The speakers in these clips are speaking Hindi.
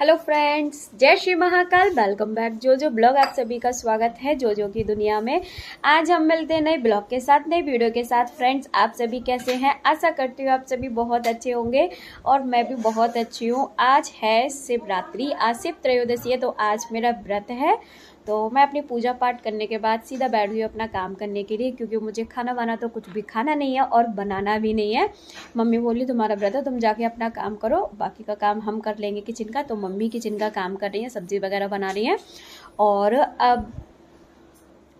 हेलो फ्रेंड्स, जय श्री महाकाल। वेलकम बैक जो ब्लॉग। आप सभी का स्वागत है जो की दुनिया में। आज हम मिलते हैं नए ब्लॉग के साथ, नई वीडियो के साथ। फ्रेंड्स, आप सभी कैसे हैं? आशा करती हूँ आप सभी बहुत अच्छे होंगे और मैं भी बहुत अच्छी हूँ। आज है शिवरात्रि, आज शिव त्रयोदशी है, तो आज मेरा व्रत है। तो मैं अपनी पूजा पाठ करने के बाद सीधा बैठ गई अपना काम करने के लिए, क्योंकि मुझे खाना वाना तो कुछ भी खाना नहीं है और बनाना भी नहीं है। मम्मी बोली तुम्हारा व्रत है, तुम जाके अपना काम करो, बाकी का काम हम कर लेंगे किचन का। तो मम्मी किचन का काम कर रही है, सब्जी वगैरह बना रही हैं। और अब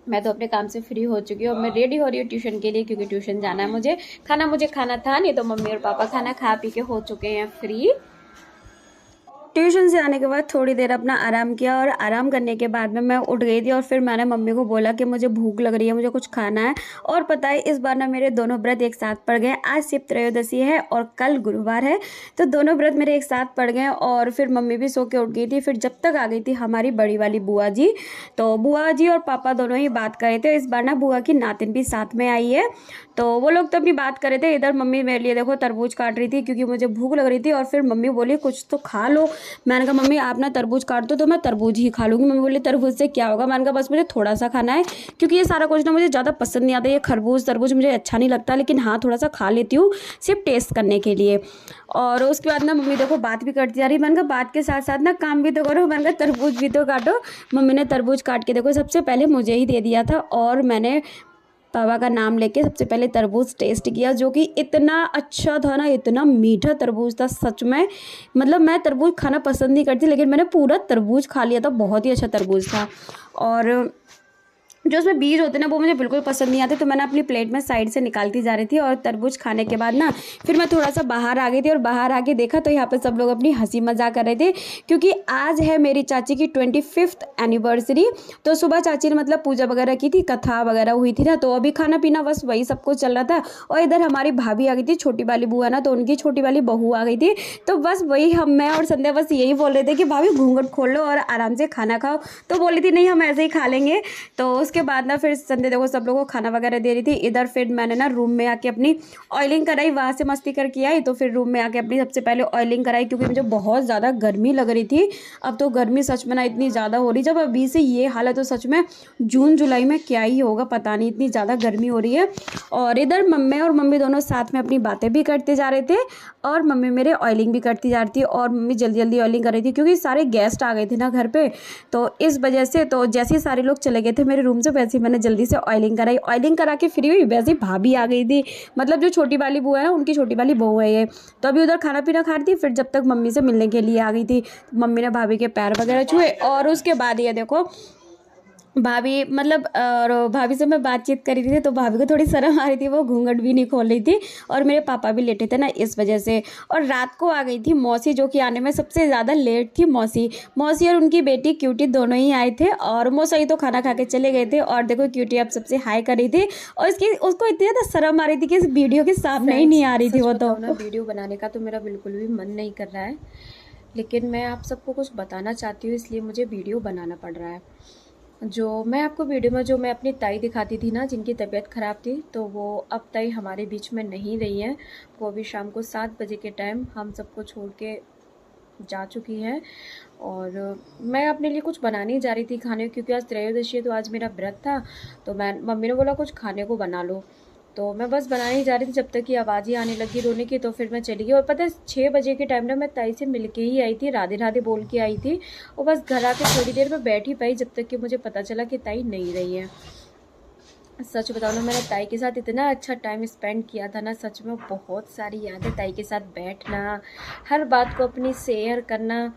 मैं तो अपने काम से फ्री हो चुकी हूँ। मैं रेडी हो रही हूँ ट्यूशन के लिए, क्योंकि ट्यूशन जाना है मुझे खाना था नहीं। तो मम्मी और पापा खाना खा पी के हो चुके हैं फ्री। ट्यूशन से आने के बाद थोड़ी देर अपना आराम किया और आराम करने के बाद में मैं उठ गई थी। और फिर मैंने मम्मी को बोला कि मुझे भूख लग रही है, मुझे कुछ खाना है। और पता है इस बार ना मेरे दोनों व्रत एक साथ पड़ गए। आज शिव त्रयोदशी है और कल गुरुवार है, तो दोनों व्रत मेरे एक साथ पड़ गए। और फिर मम्मी भी सो के उठ गई थी। फिर जब तक आ गई थी हमारी बड़ी वाली बुआ जी, तो बुआ जी और पापा दोनों ही बात कर रहे थे। इस बार ना बुआ की नातिन भी साथ में आई है, तो वो लोग तो अपनी बात कर रहे थे। इधर मम्मी मेरे लिए देखो तरबूज काट रही थी, क्योंकि मुझे भूख लग रही थी। और फिर मम्मी बोली कुछ तो खा लो। मैंने कहा मम्मी आप ना तरबूज काट दो तो मैं तरबूज ही खा लूँगी। मम्मी बोली तरबूज से क्या होगा? मैंने कहा बस मुझे थोड़ा सा खाना है, क्योंकि ये सारा कुछ ना मुझे ज़्यादा पसंद नहीं आता। ये खरबूज तरबूज मुझे अच्छा नहीं लगता, लेकिन हाँ थोड़ा सा खा लेती हूँ सिर्फ टेस्ट करने के लिए। और उसके बाद ना मम्मी देखो बात भी करती जा रही। मैंने कहा बात के साथ साथ ना काम भी तो करो। मैंने कहा तरबूज भी तो काटो। मम्मी ने तरबूज काट के देखो सबसे पहले मुझे ही दे दिया था, और मैंने पापा का नाम लेके सबसे पहले तरबूज टेस्ट किया, जो कि इतना अच्छा था ना, इतना मीठा तरबूज था सच में। मतलब मैं तरबूज खाना पसंद नहीं करती, लेकिन मैंने पूरा तरबूज खा लिया था। बहुत ही अच्छा तरबूज था। और जो उसमें बीज होते हैं ना वो मुझे बिल्कुल पसंद नहीं आते, तो मैंने अपनी प्लेट में साइड से निकालती जा रही थी। और तरबूज खाने के बाद ना फिर मैं थोड़ा सा बाहर आ गई थी, और बाहर आके देखा तो यहाँ पे सब लोग अपनी हंसी मजाक कर रहे थे, क्योंकि आज है मेरी चाची की 25th एनिवर्सरी। तो सुबह चाची ने मतलब पूजा वगैरह की थी, कथा वगैरह हुई थी ना, तो अभी खाना पीना बस वही सब कुछ चल रहा था। और इधर हमारी भाभी आ गई थी, छोटी वाली बुआ ना, तो उनकी छोटी वाली बहू आ गई थी। तो बस वही मैं और संध्या बस यही बोल रहे थे कि भाभी घूंघट खोल लो और आराम से खाना खाओ। तो बोली थी नहीं हम ऐसे ही खा लेंगे। तो उसके बाद ना फिर संडे देखो सब लोगों को खाना वगैरह दे रही थी। इधर फिर मैंने ना रूम में आके अपनी ऑयलिंग कराई, वहाँ से मस्ती करके आई। तो फिर रूम में आके अपनी सबसे पहले ऑयलिंग कराई, क्योंकि मुझे बहुत ज़्यादा गर्मी लग रही थी। अब तो गर्मी सच में ना इतनी ज़्यादा हो रही, जब अभी से ये हालत तो सच में जून जुलाई में क्या ही होगा पता नहीं, इतनी ज़्यादा गर्मी हो रही है। और इधर मम्मी और मम्मी दोनों साथ में अपनी बातें भी करते जा रहे थे, और मम्मी मेरे ऑयलिंग भी करती जा रही थी। और मम्मी जल्दी जल्दी ऑयलिंग कर रही थी, क्योंकि सारे गेस्ट आ गए थे ना घर पे, तो इस वजह से। तो जैसे ही सारे लोग चले गए थे मेरे रूम से, वैसे मैंने जल्दी से ऑयलिंग कराई। ऑयलिंग करा के फ्री हुई, वैसे भाभी आ गई थी। मतलब जो छोटी वाली बुआ है ना, उनकी छोटी वाली बहू है ये। तो अभी उधर खाना पीना खा रही थी, फिर जब तक मम्मी से मिलने के लिए आ गई थी। मम्मी ने भाभी के पैर वगैरह छुए, और उसके बाद ये देखो भाभी मतलब और भाभी से मैं बातचीत कर रही थी, तो भाभी को थोड़ी शर्म आ रही थी, वो घूंघट भी नहीं खोल रही थी। और मेरे पापा भी लेटे थे ना, इस वजह से। और रात को आ गई थी मौसी, जो कि आने में सबसे ज़्यादा लेट थी। मौसी मौसी और उनकी बेटी क्यूटी दोनों ही आए थे, और मौसी तो खाना खा के चले गए थे। और देखो क्यूटी अब सबसे हाई कर रही थी, और उसको इतनी ज़्यादा शर्म आ रही थी कि इस वीडियो के सामने ही नहीं आ रही थी वो। तो ना वीडियो बनाने का तो मेरा बिल्कुल भी मन नहीं कर रहा है, लेकिन मैं आप सबको कुछ बताना चाहती हूँ, इसलिए मुझे वीडियो बनाना पड़ रहा है। जो मैं आपको वीडियो में जो मैं अपनी ताई दिखाती थी ना, जिनकी तबीयत ख़राब थी, तो वो अब ताई हमारे बीच में नहीं रही है। वो अभी शाम को 7 बजे के टाइम हम सबको छोड़ के जा चुकी है। और मैं अपने लिए कुछ बनाने ही जा रही थी खाने, क्योंकि आज त्रयोदशी है, तो आज मेरा व्रत था। तो मम्मी ने बोला कुछ खाने को बना लो, तो मैं बस बनाने ही जा रही थी, जब तक कि आवाज़ ही आने लगी रोने की। तो फिर मैं चली गई। और पता है 6 बजे के टाइम ना मैं ताई से मिल के ही आई थी, राधे राधे बोल के आई थी। और बस घर आके थोड़ी देर में बैठ ही पाई, जब तक कि मुझे पता चला कि ताई नहीं रही है। सच बताओ ना, मैंने ताई के साथ इतना अच्छा टाइम स्पेंड किया था ना, सच में बहुत सारी यादें, ताई के साथ बैठना, हर बात को अपनी शेयर करना।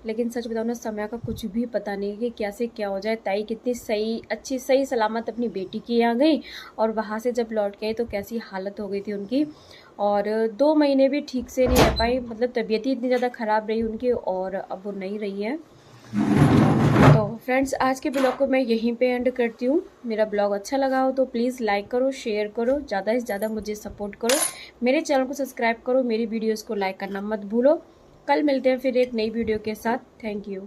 लेकिन सच बताओ ना, समय का कुछ भी पता नहीं कि क्या से क्या हो जाए। ताई कितनी सही अच्छी सही सलामत अपनी बेटी की यहाँ गई, और वहाँ से जब लौट के आई तो कैसी हालत हो गई थी उनकी। और 2 महीने भी ठीक से नहीं रह पाई, मतलब तबीयत ही इतनी ज़्यादा ख़राब रही उनकी, और अब वो नहीं रही है। तो फ्रेंड्स, आज के ब्लॉग को मैं यहीं पे एंड करती हूँ। मेरा ब्लॉग अच्छा लगा हो तो प्लीज़ लाइक करो, शेयर करो, ज़्यादा से ज़्यादा मुझे सपोर्ट करो। मेरे चैनल को सब्सक्राइब करो, मेरी वीडियोस को लाइक करना मत भूलो। कल मिलते हैं फिर एक नई वीडियो के साथ। Thank you.